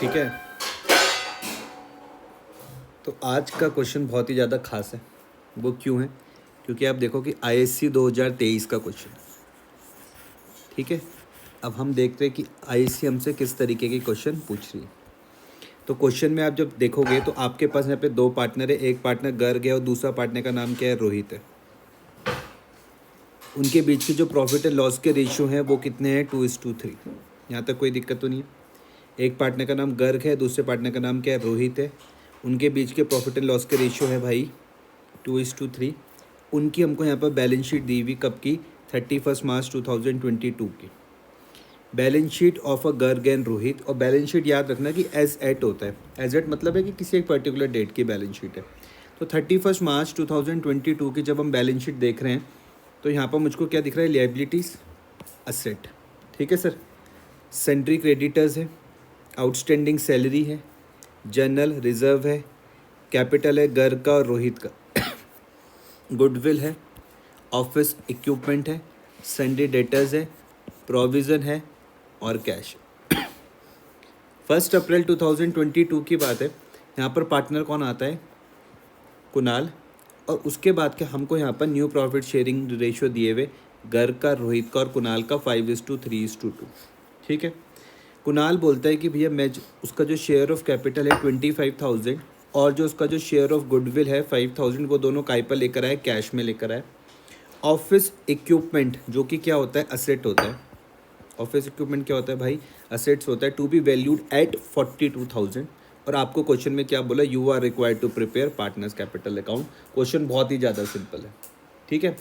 ठीक है। तो आज का क्वेश्चन बहुत ही ज़्यादा खास है। वो क्यों है? क्योंकि आप देखो कि आईएससी 2023 का क्वेश्चन है। ठीक है, अब हम देखते हैं कि आईएससी हमसे किस तरीके के क्वेश्चन पूछ रही है। तो क्वेश्चन में आप जब देखोगे तो आपके पास यहाँ पे दो पार्टनर है, एक पार्टनर गर्ग है और दूसरा पार्टनर का नाम क्या है, रोहित है। उनके बीच के जो प्रॉफिट एंड लॉस के रेशियो हैं वो कितने हैं, 2:3। यहाँ तक कोई दिक्कत तो नहीं है। एक पार्टनर का नाम गर्ग है, दूसरे पार्टनर का नाम क्या है, रोहित है। उनके बीच के प्रॉफिट एंड लॉस के रेशियो है भाई 2:3। उनकी हमको यहाँ पर बैलेंस शीट दी हुई कब की, 31 मार्च 2022 की। Balance sheet of a Garg and Rohit. और बैलेंस शीट याद रखना कि एज एट होता है। एज एट मतलब है कि किसी एक पर्टिकुलर डेट की बैलेंस शीट है। तो 31 मार्च 2022 की जब हम बैलेंस शीट देख रहे हैं तो यहाँ पर मुझको क्या दिख रहा है, लायबिलिटीज़, असेट। ठीक है सर। सेंट्री क्रेडिटर्स है, आउटस्टैंडिंग सैलरी है, जनरल रिजर्व है, कैपिटल है गर्ग का और रोहित का, गुडविल है, ऑफिस इक्विपमेंट है, सन्डे डेटर्स है, प्रोविज़न है और कैश। 1 अप्रैल 2022 की बात है। यहाँ पर पार्टनर कौन आता है, कुणाल। और उसके बाद के हमको यहाँ पर न्यू प्रॉफिट शेयरिंग रेशियो दिए हुए गर्ग का, रोहित का और कुणाल का 5:3:2। ठीक है। कुणाल बोलता है कि भैया मैं उसका जो शेयर ऑफ कैपिटल है 25,000 और जो उसका जो शेयर ऑफ गुडविल है 5,000, वो दोनों काय पर लेकर आए, कैश में लेकर आए। ऑफिस इक्विपमेंट जो कि क्या होता है, असेट होता है। ऑफिस इक्विपमेंट क्या होता है भाई, असेट्स होता है, टू बी वैल्यूड एट 42,000। और आपको क्वेश्चन में क्या बोला, you are required to prepare partners capital account. Question बहुत ही ज़्यादा सिंपल है। ठीक है,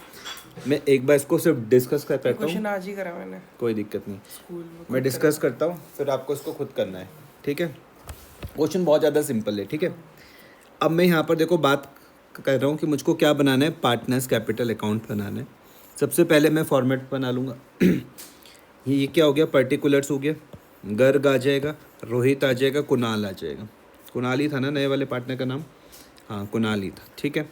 मैं एक बार इसको सिर्फ डिस्कस करता हूँ। क्वेश्चन आज ही करा मैंने, कोई दिक्कत नहीं, स्कूल में मैं डिस्कस करता हूँ, फिर आपको इसको खुद करना है। ठीक है, क्वेश्चन बहुत ज़्यादा सिंपल है। ठीक है, अब मैं यहाँ पर देखो बात कर रहा हूँ कि मुझको क्या बनाना है, पार्टनर्स कैपिटल अकाउंट बनाना है। सबसे पहले मैं फॉर्मेट बना लूँगा। ये क्या हो गया, पर्टिकुलर्स हो गया, गर्ग आ जाएगा, रोहित आ जाएगा, कुणाल आ जाएगा। कुणाल ही था ना नए वाले पार्टनर का नाम, हाँ कुणाल ही था। ठीक है,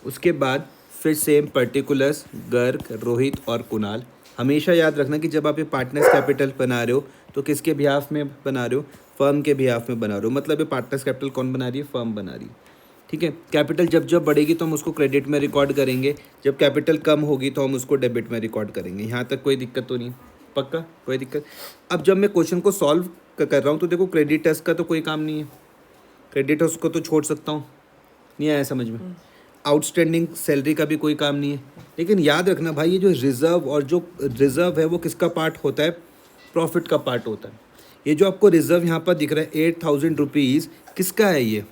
उसके बाद फिर सेम पर्टिकुलर्स, गर्ग, रोहित और कुणाल। हमेशा याद रखना कि जब आप ये पार्टनर्स कैपिटल बना रहे हो तो किसके बिहाफ में बना रहे हो, फर्म के बिहाफ में बना रहे हो। मतलब ये पार्टनर्स कैपिटल कौन बना रही है, फर्म बना रही है। ठीक है, कैपिटल जब जब बढ़ेगी तो हम उसको क्रेडिट में रिकॉर्ड करेंगे, जब कैपिटल कम होगी तो हम उसको डेबिट में रिकॉर्ड करेंगे। यहाँ तक कोई दिक्कत तो नहीं, पक्का कोई दिक्कत। अब जब मैं क्वेश्चन को सॉल्व कर रहा हूँ तो देखो क्रेडिटर्स का तो कोई काम नहीं है, क्रेडिटर्स को तो छोड़ सकता हूँ, नहीं आया समझ में। आउटस्टैंडिंग सैलरी का भी कोई काम नहीं है। लेकिन याद रखना भाई, ये जो रिजर्व और जो रिजर्व है वो किसका पार्ट होता है, प्रॉफिट का पार्ट होता है। ये जो आपको रिजर्व यहाँ पर दिख रहा है 8,000 रुपीज़, किसका है ये,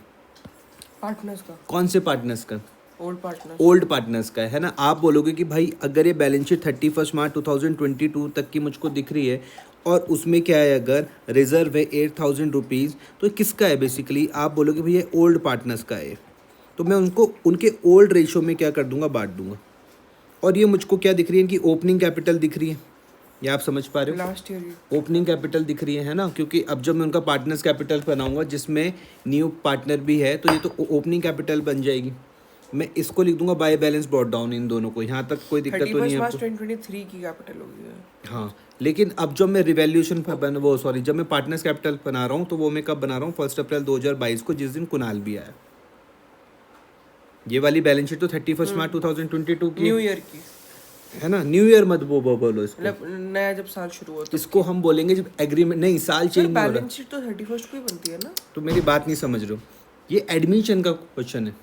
पार्टनर्स का। कौन से पार्टनर्स का, ओल्ड पार्टनर्स का है ना। आप बोलोगे कि भाई अगर ये बैलेंस शीट 31 मार्च 2022 तक की मुझको दिख रही है और उसमें क्या है, अगर रिजर्व है 8,000 रुपीज़, तो किसका है बेसिकली, आप बोलोगे भैया ओल्ड पार्टनर्स का है। तो मैं उनको उनके ओल्ड रेशो में क्या कर दूंगा, बांट दूंगा। और ये मुझको क्या दिख रही है, इनकी ओपनिंग कैपिटल दिख रही है, ये आप समझ पा रहे हो, लास्ट ईयर ओपनिंग कैपिटल दिख रही है ना। क्योंकि अब जब मैं उनका पार्टनर्स कैपिटल बनाऊंगा जिसमें न्यू पार्टनर भी है तो ये तो ओपनिंग कैपिटल बन जाएगी। मैं इसको लिख दूंगा बाय बैलेंस ब्रॉट डाउन, इन दोनों को। यहाँ तक कोई दिक्कत तो नहीं है आपको? 2023 की कैपिटल होगी। हाँ, लेकिन अब जब मैं रिवैल्यूएशन जब मैं पार्टनर्स कैपिटल बना रहा हूँ तो वो मैं कब बना रहा हूँ, 1 अप्रैल 2022 को, जिस दिन कुणाल भी आया। ये वाली बैलेंस शीट तो 31 मार्च 2022 की, न्यू ईयर की है ना। न्यू ईयर मत बोलो इसको, मतलब नया जब साल शुरू होता है इसको हम बोलेंगे जब एग्रीमेंट, नहीं साल चेंज नहीं हो रहा। बैलेंस शीट तो 31 को ही बनती है ना। तो मेरी बात नहीं समझ रहे हो, ये एडमिशन का क्वेश्चन है,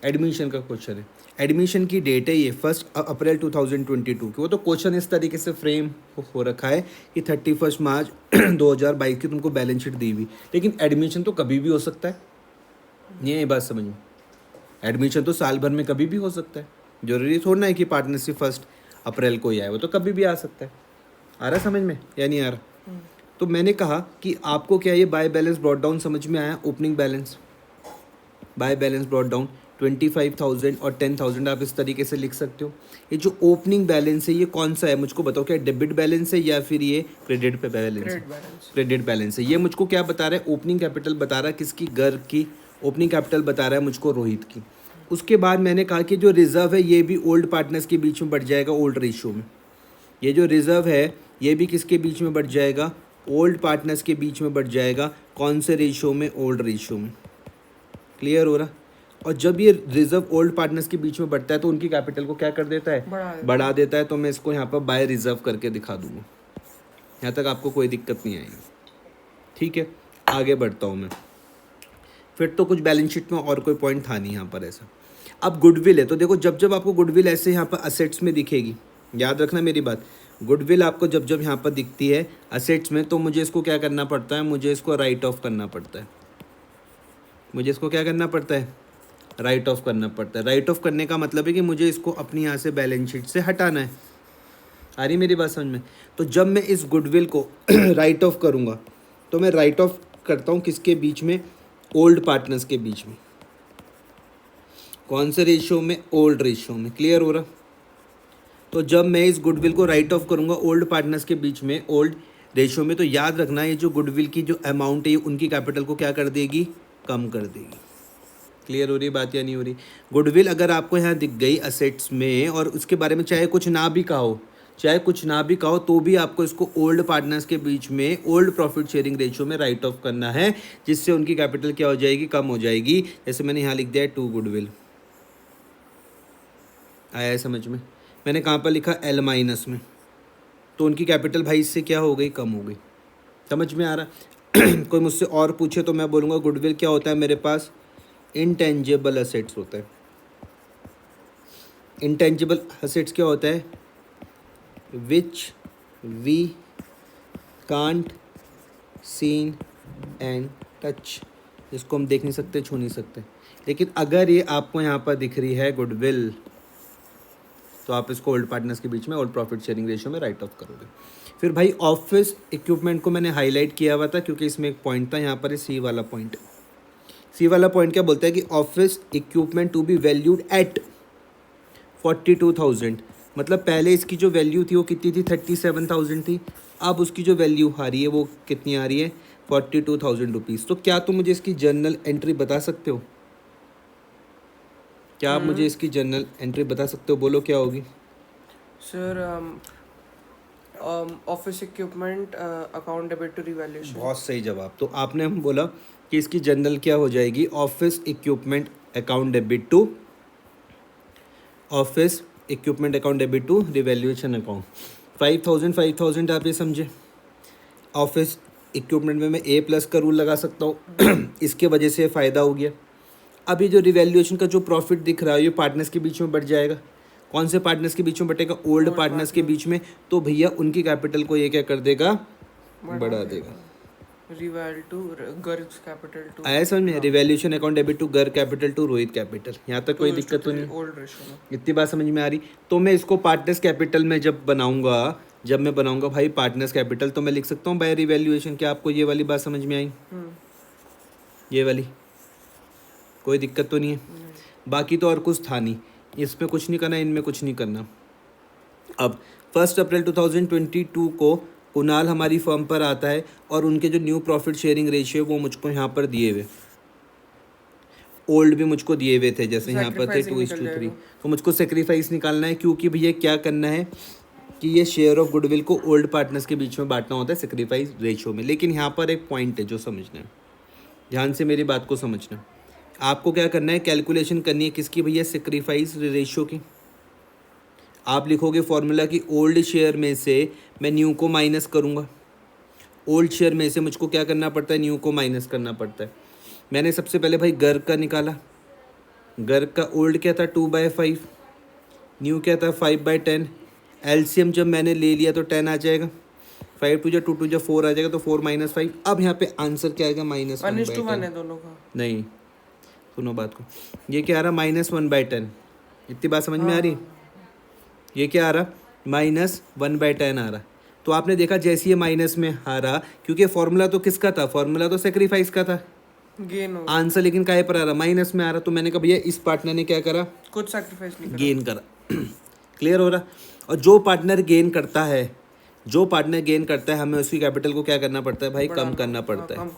एडमिशन का क्वेश्चन है। एडमिशन की डेट है ये 1 अप्रैल 2022 की। वो तो क्वेश्चन इस तरीके से फ्रेम हो रखा है कि 31 मार्च 2022 की तुमको बैलेंस शीट दी हुई, लेकिन एडमिशन तो कभी भी हो सकता है। ये बात समझ में, एडमिशन तो साल भर में कभी भी हो सकता है, जरूरी थोड़ा है कि पार्टनरशिप 1 अप्रैल को ही आए, वो तो कभी भी आ सकता है। आ रहा समझ में या नहीं आ रहा? तो मैंने कहा कि आपको क्या ये बाय बैलेंस ब्रॉट डाउन समझ में आया, opening balance, by balance brought down 25,000 और 10,000 आप इस तरीके से लिख सकते हो। ये जो ओपनिंग बैलेंस है ये कौन सा है, मुझको बताओ, क्या डेबिट बैलेंस है या फिर ये क्रेडिट पे बैलेंस है? क्रेडिट बैलेंस है। ये मुझको क्या बता रहा है, ओपनिंग कैपिटल बता रहा है किसकी, गर्ग की। ओपनिंग कैपिटल बता रहा है मुझको रोहित की। उसके बाद मैंने कहा कि जो रिजर्व है ये भी ओल्ड पार्टनर्स के बीच में बढ़ जाएगा, ओल्ड रेशियो में। ये जो रिजर्व है ये भी किसके बीच में बढ़ जाएगा, ओल्ड पार्टनर्स के बीच में बढ़ जाएगा। कौन से रेशियो में? ओल्ड रेशियो में। क्लियर हो रहा? और जब ये रिजर्व ओल्ड पार्टनर्स के बीच में बढ़ता है तो उनकी कैपिटल को क्या कर देता है? बढ़ा देता है। तो मैं इसको यहाँ पर बाय रिजर्व करके दिखा दूंगा। यहाँ तक आपको कोई दिक्कत नहीं आएगी। ठीक है, आगे बढ़ता हूँ मैं। फिर तो कुछ बैलेंस शीट में और कोई पॉइंट था नहीं यहाँ पर ऐसा। अब गुडविल है, तो देखो जब जब आपको गुडविल ऐसे यहाँ पर असेट्स में दिखेगी, याद रखना मेरी बात, गुडविल आपको जब जब यहाँ पर दिखती है असेट्स में, तो मुझे इसको क्या करना पड़ता है? मुझे इसको राइट ऑफ करना पड़ता है। मुझे इसको क्या करना पड़ता है? राइट ऑफ करना पड़ता है। राइट ऑफ करने का मतलब है कि मुझे इसको अपनी यहाँ से बैलेंस शीट से हटाना है। आ रही मेरी बात समझ में? तो जब मैं इस गुडविल को राइट ऑफ करूँगा तो मैं राइट ऑफ करता हूँ किसके बीच में? ओल्ड पार्टनर्स के बीच में। कौन से रेशियो में? ओल्ड रेशियो में। क्लियर हो रहा? तो जब मैं इस गुडविल को राइट ऑफ करूँगा ओल्ड पार्टनर्स के बीच में ओल्ड रेशियो में, तो याद रखना ये जो गुडविल की जो अमाउंट है उनकी कैपिटल को क्या कर देगी? कम कर देगी। क्लियर हो रही बात या नहीं हो रही? गुडविल अगर आपको यहाँ दिख गई असेट्स में और उसके बारे में चाहे कुछ ना भी कहा हो, तो भी आपको इसको ओल्ड पार्टनर्स के बीच में ओल्ड प्रॉफिट शेयरिंग रेशियो में राइट ऑफ करना है, जिससे उनकी कैपिटल क्या हो जाएगी? कम हो जाएगी। जैसे मैंने यहाँ लिख दिया है 2 गुडविल। आया है समझ में? मैंने कहाँ पर लिखा? L माइनस में। तो उनकी कैपिटल भाई इससे क्या हो गई? कम हो गई। समझ में आ रहा? कोई मुझसे और पूछे तो मैं बोलूँगा गुडविल क्या होता है मेरे पास? इंटेंजिबल असेट्स होता है। इंटेंजिबल असेट्स क्या होता है? Which we can't seen and touch, जिसको हम देख नहीं सकते, छू नहीं सकते। लेकिन अगर ये आपको यहाँ पर दिख रही है गुडविल, तो आप इसको ओल्ड पार्टनर्स के बीच में ओल्ड प्रॉफिट शेयरिंग रेशियो में राइट ऑफ करोगे। फिर भाई ऑफिस इक्विपमेंट को मैंने हाईलाइट किया हुआ था क्योंकि इसमें एक पॉइंट था, यहाँ पर सी वाला पॉइंट। सी वाला पॉइंट क्या बोलता है कि office equipment to be valued at 42,000। मतलब पहले इसकी जो वैल्यू थी वो कितनी थी? 37,000 थी। अब उसकी जो वैल्यू आ रही है वो कितनी आ रही है? 42,000 रुपीज़। तो क्या तुम मुझे इसकी जर्नल एंट्री बता सकते हो? क्या आप मुझे इसकी जर्नल एंट्री बता सकते हो? बोलो क्या होगी? Sir office equipment account debit to revaluation. बहुत सही जवाब। तो आपने हम बोला कि इसकी जर्नल क्या हो जाएगी? Office equipment account debit to office equipment account debit to revaluation account. 5,000 आप ये समझे। ऑफिस इक्विपमेंट में मैं A+ का रूल लगा सकता हूँ इसके वजह से फ़ायदा हो गया। अब ये जो रिवैल्यूएशन का जो प्रॉफिट दिख रहा है ये पार्टनर्स के बीच में बढ़ जाएगा। कौन से पार्टनर्स के बीच में बढ़ेगा? ओल्ड पार्टनर्स के बीच में। तो भैया उनकी कैपिटल को ये क्या कर देगा? बढ़ा देगा। Reval to Garg capital to. आया समझ में? Revaluation account debit to Garg capital to Rohit capital. यहाँ तक कोई दिक्कत तो नहीं? ओल्ड रेशियो में। इतनी बात समझ में आ रही? तो मैं इसको पार्टनर्स कैपिटल में जब मैं बनाऊंगा भाई पार्टनर्स कैपिटल, तो मैं लिख सकता हूँ बाय रिवैल्यूएशन। क्या आपको ये वाली बात समझ में आई? ये वाली कोई दिक्कत तो नहीं है? बाकी तो और कुछ था नहीं, इसमें कुछ नहीं करना, इनमें कुछ नहीं करना। अब 1 अप्रैल 2022 को कुणाल हमारी फर्म पर आता है और उनके जो न्यू प्रॉफिट शेयरिंग रेशियो वो मुझको यहाँ पर दिए हुए, ओल्ड भी मुझको दिए हुए थे, जैसे यहाँ पर थे 2:3। तो मुझको सेक्रीफाइस निकालना है, क्योंकि भैया क्या करना है कि ये शेयर ऑफ गुडविल को ओल्ड पार्टनर्स के बीच में बांटना होता है सेक्रीफाइस रेशियो में। लेकिन यहाँ पर एक पॉइंट है जो समझना है, ध्यान से मेरी बात को समझना। आपको क्या करना है? कैलकुलेशन करनी है किसकी भैया? सेक्रीफाइस रेशियो की। आप लिखोगे फॉर्मूला कि ओल्ड शेयर में से मैं न्यू को माइनस करूँगा। ओल्ड शेयर में से मुझको क्या करना पड़ता है? न्यू को माइनस करना पड़ता है। मैंने सबसे पहले भाई गर्ग का निकाला। गर्ग का ओल्ड क्या था? 2/5, न्यू क्या था? 5/10। एलसीएम जब मैंने ले लिया तो 10 आ जाएगा। 5 2 2 2 4 आ जाएगा, तो 4 - 5। अब यहाँ पे आंसर क्या आएगा? -1/10 है दोनों का। नहीं, सुनो बात को, ये क्या आ रहा? -1/10। इतनी बात समझ में आ रही? ये क्या आ रहा? -1/10 आ रहा। तो आपने देखा जैसे ये माइनस में आ रहा, क्योंकि फॉर्मूला तो किसका था? फॉर्मूला तो सेक्रीफाइस का था। गेन हो आंसर लेकिन काहे पर आ रहा? माइनस में आ रहा। तो मैंने कहा भैया इस पार्टनर ने क्या करा? कुछ सैक्रिफाइस नहीं करा, गेन करा। क्लियर हो रहा? और जो पार्टनर गेन करता है हमें उसकी कैपिटल को क्या करना पड़ता है भाई? कम करना पड़ता है।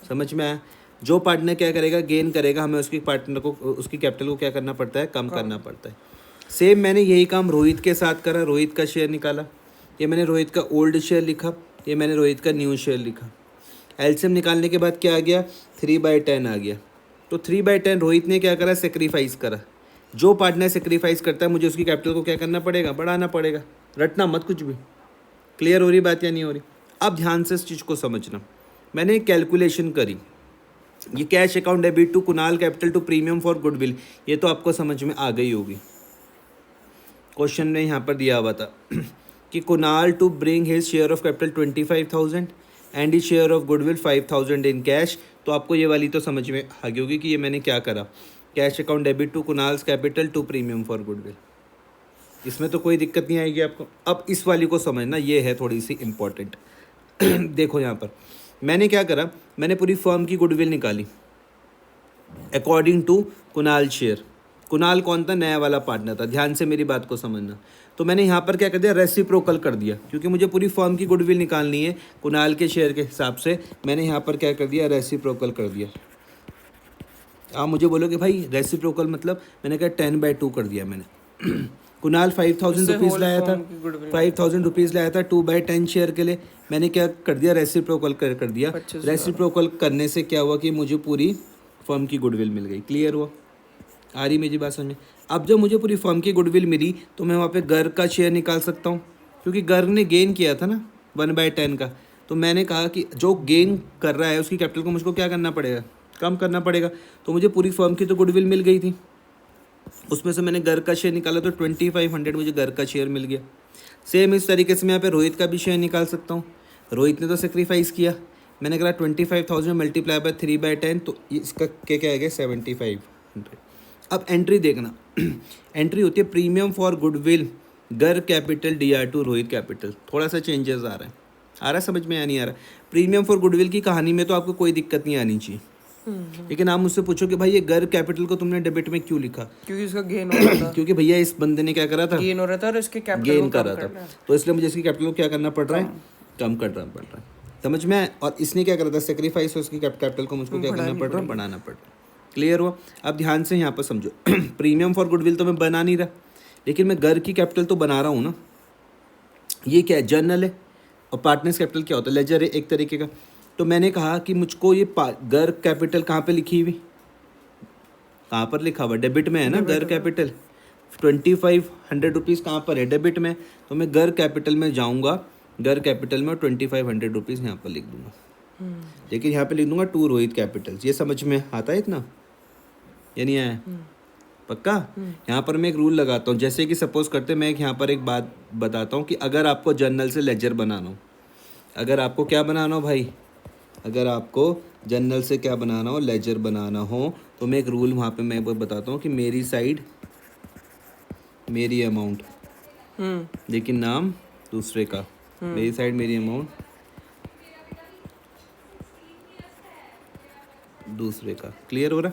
समझ में आया? जो पार्टनर क्या करेगा? गेन करेगा, हमें उसकी पार्टनर को उसकी कैपिटल को क्या करना पड़ता है? कम करना पड़ता है। सेम मैंने यही काम रोहित के साथ करा। रोहित का शेयर निकाला, ये मैंने रोहित का ओल्ड शेयर लिखा ये मैंने रोहित का न्यू शेयर लिखा। एलसीएम निकालने के बाद क्या आ गया, 3/10 आ गया। तो 3/10 रोहित ने क्या करा, सेक्रीफाइस करा। जो पार्टनर सेक्रीफाइस करता है मुझे उसकी कैपिटल को क्या करना पड़ेगा, बढ़ाना पड़ेगा। रटना मत कुछ भी। क्लियर हो रही बात या नहीं हो रही? अब ध्यान से इस चीज़ को समझना। मैंने एक कैलकुलेशन करी, ये cash account debit to Kunal capital to premium for goodwill, ये तो आपको समझ में आ गई होगी। क्वेश्चन में यहाँ पर दिया हुआ था कि Kunal to bring his share of capital 25,000 and his share of goodwill 5,000 in cash. तो आपको ये वाली तो समझ में आ गई होगी कि ये मैंने क्या करा, cash account debit to Kunal's capital to premium for goodwill. इसमें तो कोई दिक्कत नहीं आएगी आपको। अब इस वाली को समझना, ये है थोड़ी सी इम्पोर्टेंट। देखो यहाँ पर मैंने क्या करा, मैंने पूरी फर्म की गुडविल निकाली according to Kunal share. Kunal कौन था, नया वाला पार्टनर था। ध्यान से मेरी बात को समझना। तो मैंने यहाँ पर क्या कर दिया, रेसिप्रोकल कर दिया, क्योंकि मुझे पूरी फर्म की गुडविल निकालनी है कुणाल के शेयर के हिसाब से। मैंने यहाँ पर क्या कर दिया, रेसिप्रोकल कर दिया। आप मुझे बोलोगे भाई रेसिप्रोकल मतलब, मैंने कहा 10/2 कर दिया मैंने। कुणाल 5,000 रुपीज़ लाया था, 5,000 रुपीज़ लाया था 2/10 शेयर के लिए। मैंने क्या कर दिया, रेसिप्रोकल कर दिया। रेसिप्रोकल करने से क्या हुआ कि मुझे पूरी फर्म की गुडविल मिल गई। क्लियर हुआ? आ रही मेरी बात समझ में? अब जब मुझे पूरी फर्म की गुडविल मिली तो मैं वहाँ पे गर्ग का शेयर निकाल सकता हूँ, क्योंकि गर्ग ने गेन किया था ना 1/10 का। तो मैंने कहा कि जो गेन कर रहा है उसकी कैपिटल को मुझको क्या करना पड़ेगा, कम करना पड़ेगा। तो मुझे पूरी फर्म की तो गुडविल मिल गई थी, उसमें से मैंने गर्ग का शेयर निकाला तो 2500 मुझे गर्ग का शेयर मिल गया। सेम इस तरीके से मैं यहाँ पे रोहित का भी शेयर निकाल सकता हूँ। रोहित ने तो सेक्रीफाइस किया, मैंने कहा 25,000 मल्टीप्लाई बाय 3/10, तो इसका क्या आ गया 7,500। अब एंट्री देखना। एंट्री होती है premium for goodwill Garg capital DR2 Rohit capital. थोड़ा सा चेंजेस आ रहा है समझ में या नहीं आ रहा? प्रीमियम फॉर गुडविल की कहानी में तो आपको कोई दिक्कत नहीं आनी चाहिए, लेकिन आप मुझसे पूछो कि भाई ये गर्ग कैपिटल को तुमने डेबिट में क्यों लिखा, क्योंकि इसका गेन हो रहा था। क्योंकि भैया इस बंदे ने क्या करा था, गेन हो रहा था और इसके कैपिटल गेन को कर कम रहा करना था, है। तो इसलिए मुझे इसकी कैपिटल को क्या करना पड़ रहा है, कम करना पड़ रहा है। समझ में आया? और इसने क्या करा था, सेक्रीफाइस, उसकी कैपिटल को मुझको क्या करना पड़ रहा है, बढ़ाना पड़ रहा है। क्लियर हुआ? अब ध्यान से यहाँ पर समझो। प्रीमियम फॉर गुडविल तो मैं बना नहीं रहा, लेकिन मैं गर्ग की कैपिटल तो बना रहा हूँ ना। ये क्या है, जर्नल है, और पार्टनर्स कैपिटल क्या होता है, लेजर है एक तरीके का। तो मैंने कहा कि मुझको ये गर्ग कैपिटल कहाँ पे लिखी हुई, कहाँ पर लिखा हुआ, डेबिट में है ना गर्ग कैपिटल। 2,500 रुपीज़ कहाँ पर है, डेबिट में। तो मैं गर्ग कैपिटल में जाऊँगा, गर्ग कैपिटल में 2,500 रुपीज़ यहाँ पर लिख दूंगा, लेकिन यहाँ पे लिख दूंगा टू रोहित कैपिटल। ये समझ में आता है इतना या नहीं आया? पक्का? यहाँ पर मैं एक रूल लगाता हूँ, जैसे कि सपोज करते मैं यहाँ पर एक बात बताता हूँ कि अगर आपको जर्नल से लेजर बनाना हो, अगर आपको क्या बनाना हो भाई, अगर आपको जर्नल से क्या बनाना हो, लेजर बनाना हो, तो मैं एक रूल वहाँ पे मैं बताता हूँ कि मेरी साइड मेरी अमाउंट, लेकिन नाम दूसरे का। मेरी साइड मेरी अमाउंट, दूसरे का। क्लियर हो रहा?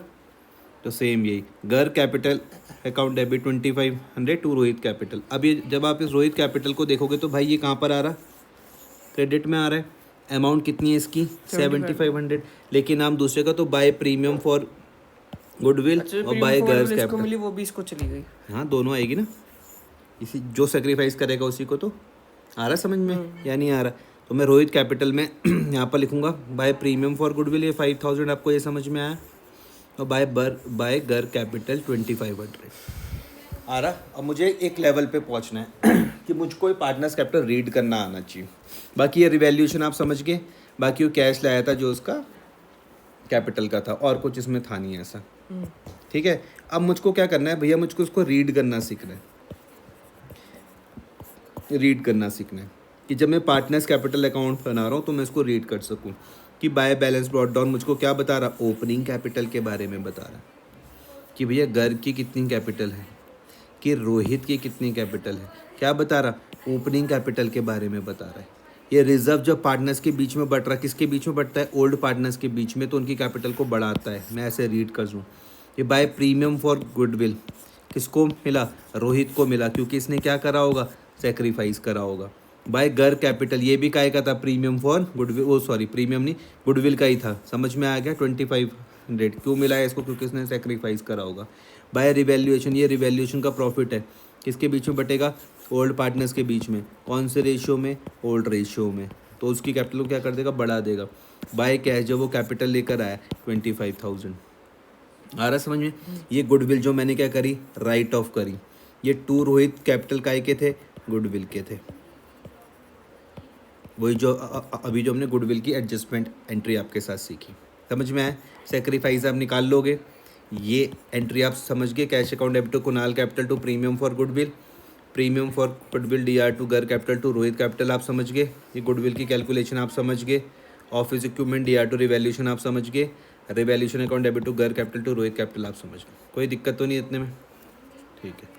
तो सेम यही Garg capital account debit 2,500 to Rohit capital. अब ये जब आप इस रोहित कैपिटल को देखोगे तो भाई ये कहाँ पर आ रहा, क्रेडिट में आ रहा है। अमाउंट कितनी है इसकी, 7,500, लेकिन नाम दूसरे का, तो बाय प्रीमियम फॉर गुडविल और बाय गर्ग कैपिटल मिली, वो भी इसको चली गई। हाँ, दोनों आएगी ना, इसी जो सेक्रीफाइस करेगा उसी को। तो आ रहा समझ में या नहीं आ रहा? तो मैं रोहित कैपिटल में यहाँ पर लिखूंगा बाय प्रीमियम फॉर गुडविल, ये 5,000 आपको ये समझ में आया, और बाय गर्ग कैपिटल 2,500 आ रहा। अब मुझे एक लेवल पे पहुंचना है कि मुझको ये पार्टनर्स कैपिटल रीड करना आना चाहिए। बाकी ये रिवैल्यूएशन आप समझ गए, बाकी वो कैश लाया था जो उसका कैपिटल का था, और कुछ इसमें था नहीं ऐसा। ठीक है, अब मुझको क्या करना है भैया, मुझको उसको रीड करना सीखना है। रीड करना सीखना है कि जब मैं पार्टनर्स कैपिटल अकाउंट बना रहा हूँ तो मैं इसको रीड कर सकूँ कि बाय बैलेंस ब्रॉट डाउन मुझको क्या बता रहा, ओपनिंग कैपिटल के बारे में बता रहा कि भैया गर्ग की कितनी कैपिटल है, कि रोहित की कितनी कैपिटल है, क्या बता रहा, ओपनिंग कैपिटल के बारे में बता रहा है। ये रिजर्व जब पार्टनर्स के बीच में बढ़ रहा है, किसके बीच में बढ़ता है, ओल्ड पार्टनर्स के बीच में, तो उनकी कैपिटल को बढ़ाता है। मैं ऐसे रीड कर दूँ। ये बाय प्रीमियम फॉर गुडविल किसको मिला, रोहित को मिला, क्योंकि इसने क्या करा होगा, सेक्रीफाइस करा होगा। बाय गर्ग कैपिटल, ये भी काय का था, premium for goodwill, oh sorry premium नहीं, गुडविल का ही था। समझ में आ गया? 2,500 क्यों मिला है इसको, क्योंकि इसने सेक्रीफाइस करा होगा। बाय रिवैल्यूएशन, ये रिवैल्यूएशन का प्रॉफिट है, किसके बीच में बटेगा, ओल्ड पार्टनर्स के बीच में। कौन से रेशियो में, ओल्ड रेशियो में। तो उसकी कैपिटल को क्या कर देगा, बढ़ा देगा। बाय कैश जब वो कैपिटल लेकर आया 25,000, आ रहा समझ में। ये गुडविल जो मैंने क्या करी, राइट ऑफ करी। ये टू रोहित कैपिटल काय के थे, गुडविल के थे। वही जो अभी जो हमने गुडविल की एडजस्टमेंट एंट्री आपके साथ सीखी, समझ में आया। सेक्रीफाइस आप निकाल लोगे, ये एंट्री आप समझ गए। Cash account debit to Kunal capital to premium for goodwill, premium for goodwill DR to Garg capital to Rohit capital आप समझ गए। ये गुडविल की कैलकुलेशन आप समझ गए। Office equipment DR to revaluation आप समझ गए। Revaluation account debit to Garg capital to Rohit capital आप समझ गए। कोई दिक्कत तो नहीं इतने में, ठीक है।